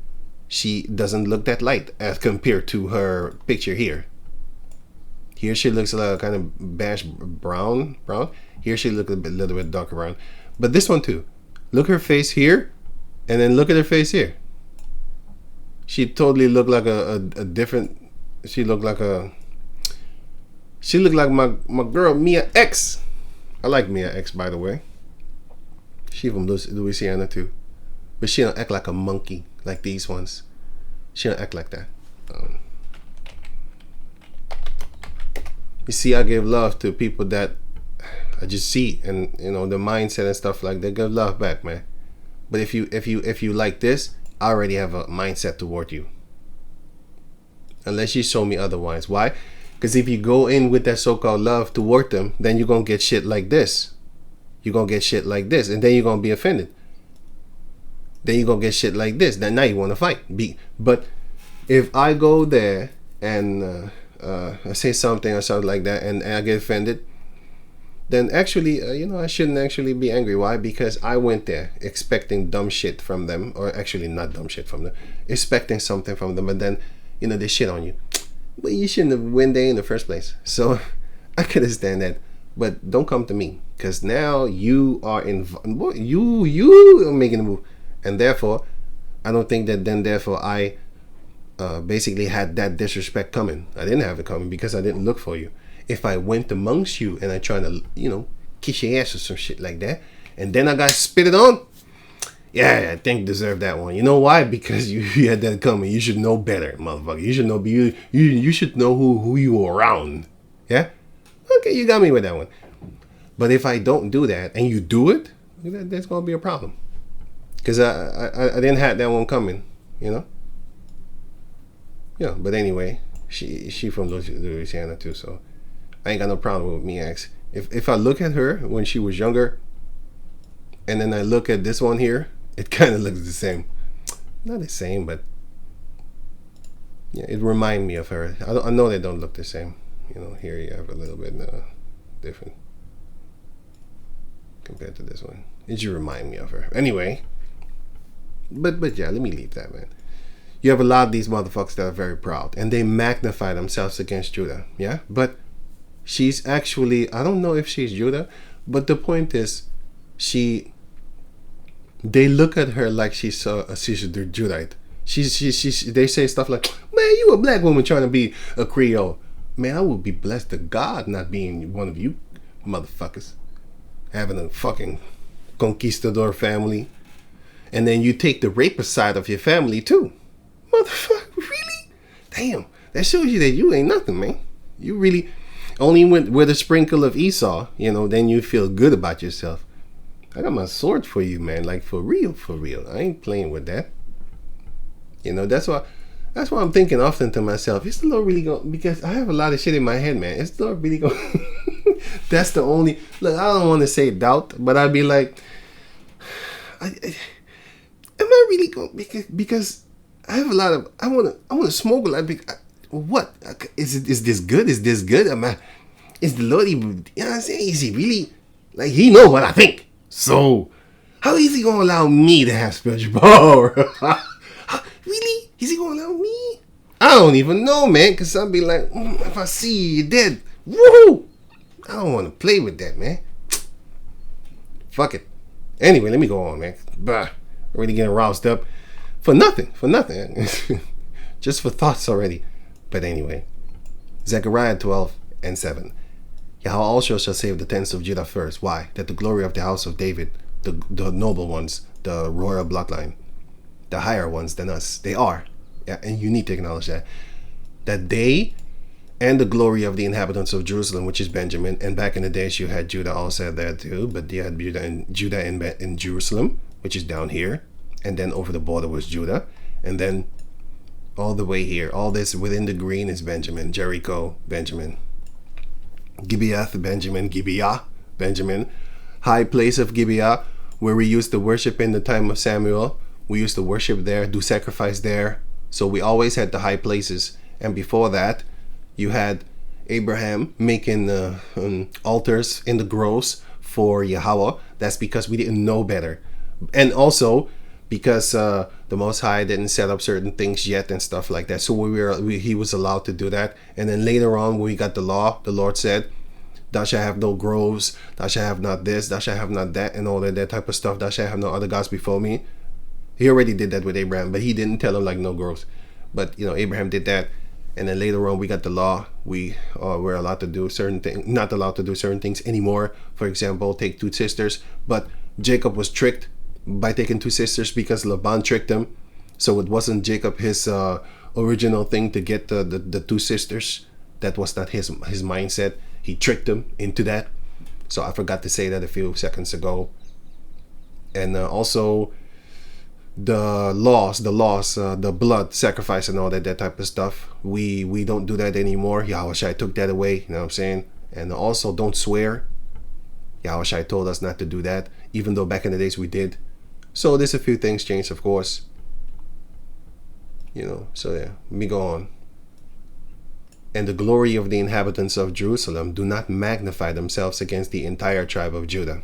she doesn't look that light as compared to her picture here. Here she looks a little kind of beige brown. Here she looks a little bit darker brown. But this one too. Look her face here, and then look at her face here. She totally looked like a different. She looked like my girl Mia X. I like Mia X, by the way. She from Louisiana too, but she don't act like a monkey like these ones. She don't act like that. You see, I give love to people that I just see, and the mindset and stuff like that. Give love back, man. But if you like this, I already have a mindset toward you. Unless you show me otherwise. Why? Because if you go in with that so-called love toward them, then you're gonna get shit like this. You're gonna get shit like this, and then you're gonna be offended. Then you're gonna get shit like this. Then now you want to fight. But if I go there and say something or something like that, and I get offended, then actually, I shouldn't actually be angry. Why? Because I went there expecting dumb shit from them, or actually not dumb shit from them, expecting something from them, and then, they shit on you. But you shouldn't have went there in the first place. So I can understand that. But don't come to me, because now you are you are making a move, and therefore, I don't think that then therefore I basically had that disrespect coming. I didn't have it coming because I didn't look for you. If I went amongst you and I tried to, kiss your ass or some shit like that, and then I got spit it on, yeah, I think deserve that one. You know why? Because you had that coming. You should know better, motherfucker. You should know you should know who you are around. Yeah? Okay, you got me with that one. But if I don't do that and you do it, that's gonna be a problem. Because I didn't have that one coming, Yeah, but anyway, she from Louisiana too, so I ain't got no problem with me ex. If I look at her when she was younger, and then I look at this one here, it kind of looks the same. Not the same, but yeah, it reminds me of her. I know they don't look the same. Here you have a little bit different compared to this one. It should remind me of her. Anyway, but yeah, let me leave that, man. You have a lot of these motherfuckers that are very proud, and they magnify themselves against Judah. Yeah, but she's actually, I don't know if she's Judah, but the point is, they look at her like she's a Judite. They say stuff like, man, you a black woman trying to be a Creole. Man, I would be blessed to God not being one of you motherfuckers. Having a fucking conquistador family. And then you take the rapist side of your family too. Motherfucker, really? Damn, that shows you that you ain't nothing, man. You really, only with a sprinkle of Esau, then you feel good about yourself. I got my sword for you, man. Like, for real, for real. I ain't playing with that. That's why I'm thinking often to myself, is the Lord really going, because I have a lot of shit in my head, man. Is the Lord really going, that's the only, look, I don't want to say doubt, but I'd be like, am I really going, because I have a lot of, I want to smoke a lot. What? Is this good? Is this good? Is the Lord even, you know what I'm saying? Is he really, like, he know what I think. So, how is he going to allow me to have spiritual power? Really? Is he going to allow me? I don't even know, man, because I'll be like, if I see you dead, woohoo! I don't want to play with that, man. Fuck it. Anyway, let me go on, man. Bah, already getting roused up. For nothing. Just for thoughts already. But anyway, Zechariah 12:7. Yahweh also shall save the tents of Judah first. Why? That the glory of the house of David, the noble ones, the royal bloodline, the higher ones than us, they are. Yeah, and you need to acknowledge that they and the glory of the inhabitants of Jerusalem, which is Benjamin, and back in the days you had Judah also there too, but you had Judah in Jerusalem, which is down here, and then over the border was Judah, and then all the way here, all this within the green is Benjamin, Jericho, Benjamin, Gibeah, Benjamin, high place of Gibeah, where we used to worship in the time of Samuel. We used to worship there, do sacrifice there. So we always had the high places. And before that, you had Abraham making altars in the groves for Yahweh. That's because we didn't know better. And also because the Most High didn't set up certain things yet and stuff like that. So he was allowed to do that. And then later on, when we got the law, the Lord said, thou shalt have no groves, thou shalt have not this, thou shalt have not that, and all that type of stuff. Thou shalt have no other gods before me. He already did that with Abraham, but he didn't tell him like no groves. But Abraham did that, and then later on we got the law. We were allowed to do certain things, not allowed to do certain things anymore. For example, take two sisters. But Jacob was tricked by taking two sisters because Laban tricked him. So it wasn't Jacob his original thing to get the two sisters. That was not his mindset. He tricked him into that. So I forgot to say that a few seconds ago. And also the laws, the blood sacrifice and all that type of stuff. We don't do that anymore. Yahweh took that away. You know what I'm saying? And also don't swear. Yahweh told us not to do that, even though back in the days we did. So there's a few things changed, of course. So yeah, let me go on. and the glory of the inhabitants of Jerusalem do not magnify themselves against the entire tribe of Judah.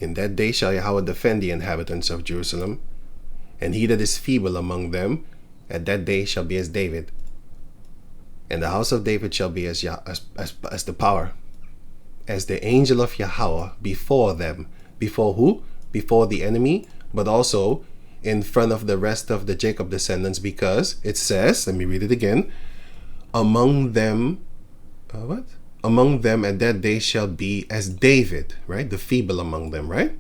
In that day shall Yahweh defend the inhabitants of Jerusalem, and he that is feeble among them at that day shall be as David, and the house of David shall be as the power, as the angel of Yahweh before them. Before who? Before the enemy, but also in front of the rest of the Jacob descendants, because it says, let me read it again, among them, among them at that day shall be as David, right? The feeble among them, right?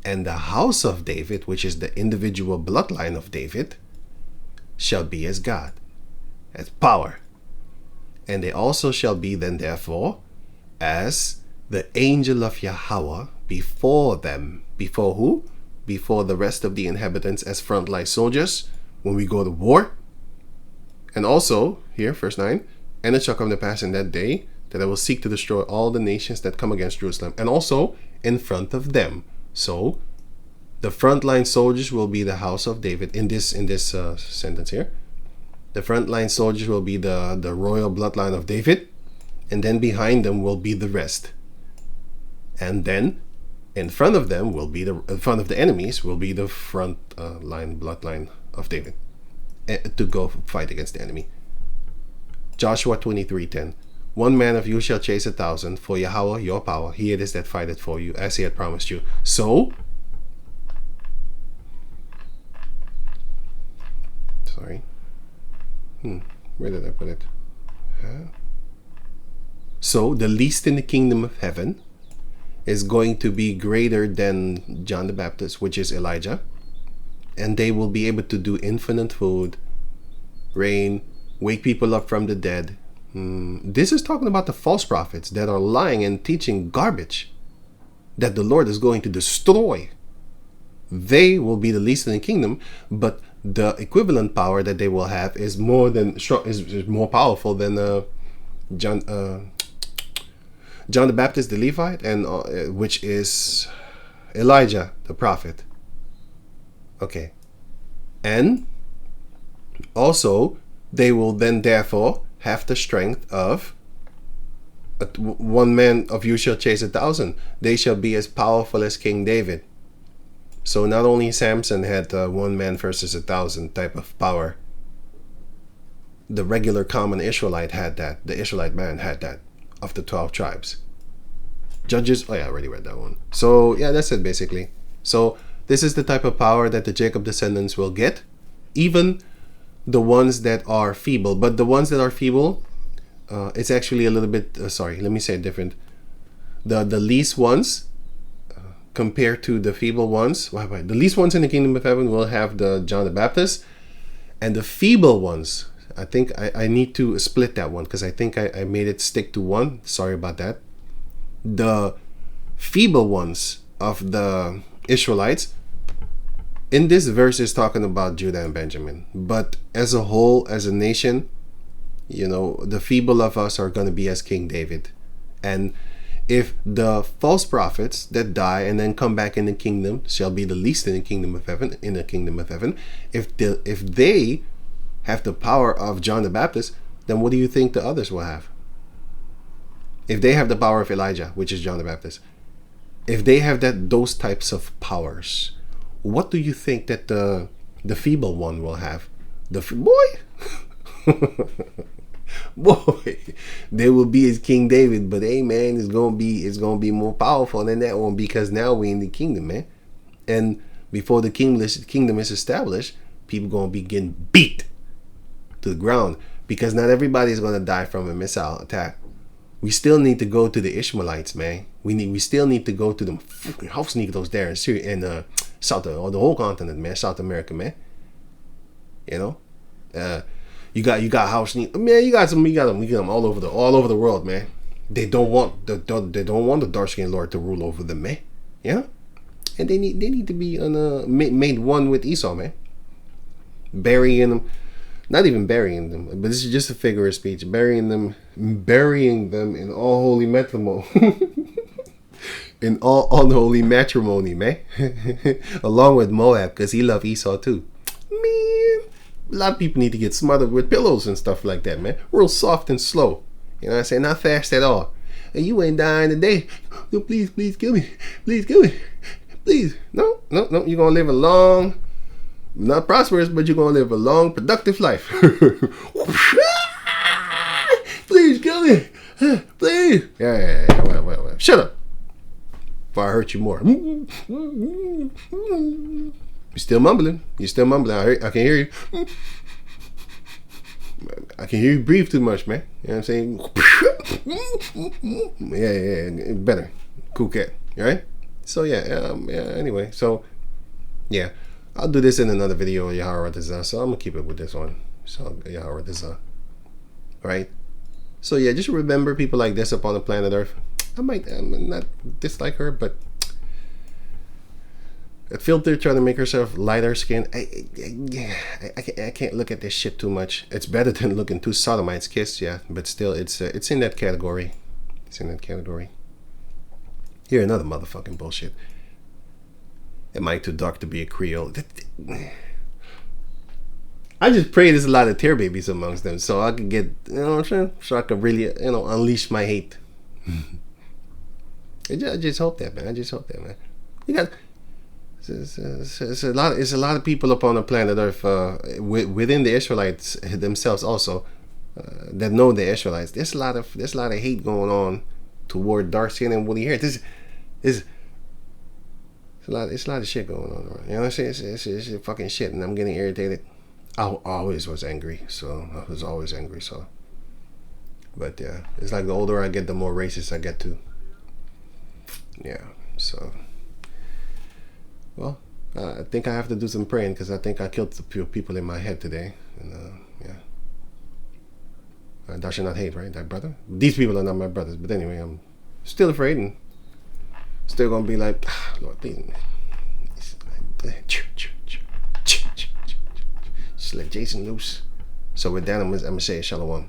And the house of David, which is the individual bloodline of David, shall be as God, as power. And they also shall be then therefore as the angel of Yahweh before them. Before who? Before the rest of the inhabitants as frontline soldiers when we go to war. And also, here, verse 9, and it shall come to pass in that day that I will seek to destroy all the nations that come against Jerusalem, and also in front of them. So, the frontline soldiers will be the house of David in this sentence here. The frontline soldiers will be the royal bloodline of David, and then behind them will be the rest. And then in front of them will be in front of the enemies will be the front line bloodline of David to go fight against the enemy. Joshua 23:10. One man of you shall chase 1,000, for Yahweh your power, he it is that fighteth for you, as he had promised you. So, sorry. Where did I put it? So, the least in the kingdom of heaven is going to be greater than John the Baptist, which is Elijah. And they will be able to do infinite food, rain, wake people up from the dead. This is talking about the false prophets that are lying and teaching garbage that the Lord is going to destroy. They will be the least in the kingdom, but the equivalent power that they will have is more powerful than John the Baptist, the Levite, and which is Elijah, the prophet. Okay. And also, they will then therefore have the strength of one man of you shall chase 1,000. They shall be as powerful as King David. So not only Samson had one man versus 1,000 type of power. The regular common Israelite had that. The Israelite man had that of the 12 tribes. Judges, I already read that one. So yeah, that's it basically. So this is the type of power that the Jacob descendants will get. Even the ones that are feeble. But the ones that are feeble, it's actually a little bit, let me say it different. The least ones, compared to the feeble ones, the least ones in the kingdom of heaven will have the John the Baptist. And the feeble ones, I think I need to split that one because I think I made it stick to one. Sorry about that. The feeble ones of the Israelites, in this verse is talking about Judah and Benjamin. But as a whole, as a nation, the feeble of us are going to be as King David. And if the false prophets that die and then come back in the kingdom shall be the least in the kingdom of heaven, if they have the power of John the Baptist, then what do you think the others will have? If they have the power of Elijah, which is John the Baptist, if they have those types of powers, what do you think that the feeble one will have? Boy, they will be as King David, but hey man, it's gonna be more powerful than that one, because now we're in the kingdom, man. And before the kingdom is established, people gonna be getting beat to the ground, because not everybody is gonna die from a missile attack. We still need to go to the Ishmaelites, man. We still need to go to them. How sneak those there in Syria and South, or the whole continent, man, South America, man. You got house sneak, man. You got them all over the world, man. They don't want the dark skinned Lord to rule over them, man. Yeah, and they need to be made one with Esau, man. Burying them. Not even burying them, but this is just a figure of speech. Burying them in all holy matrimony, in all unholy matrimony, man. Along with Moab, because he loved Esau too. Man, A lot of people need to get smothered with pillows and stuff like that, man. Real soft and slow. You know what I'm saying? Not fast at all. And you ain't dying today. No, please kill me. Please kill me. Please. No. You're going to live a long, not prosperous, but you're going to live a long, productive life. Please kill me. Please. Yeah. Well. Shut up. Before I hurt you more. You're still mumbling. I can hear you. I can hear you breathe too much, man. You know what I'm saying? Yeah. Better. Cool cat. All right? So, anyway. So, yeah. I'll do this in another video, Yahweh Dazah. So, I'm going to keep it with this one. So, Yahweh Dazah. Right? So, yeah, just remember people like this upon the planet Earth. I'm not dislike her, but a filter trying to make herself lighter skin. I can't look at this shit too much. It's better than looking two sodomites kiss, yeah, but still, it's in that category. Here, another motherfucking bullshit. Am I too dark to be a Creole? I just pray there's a lot of tear babies amongst them, so I can get, you know what I'm saying? So I can really, unleash my hate. I just hope that, man. You got. It's a lot of people up on the planet Earth within the Israelites themselves also that know the Israelites. There's a lot of hate going on toward dark skin and woolly hair. It's a lot of shit going on. You know what I'm saying? It's fucking shit, and I'm getting irritated. I always was angry, so but yeah, it's like the older I get, the more racist I get too. Yeah, so. Well, I think I have to do some praying because I think I killed a few people in my head today. And thou shalt not hate, right? Thy brother? These people are not my brothers. But anyway, I'm still afraid and still going to be like, Lord, please. Just let Jason loose. So with that, I'm going to say shalom.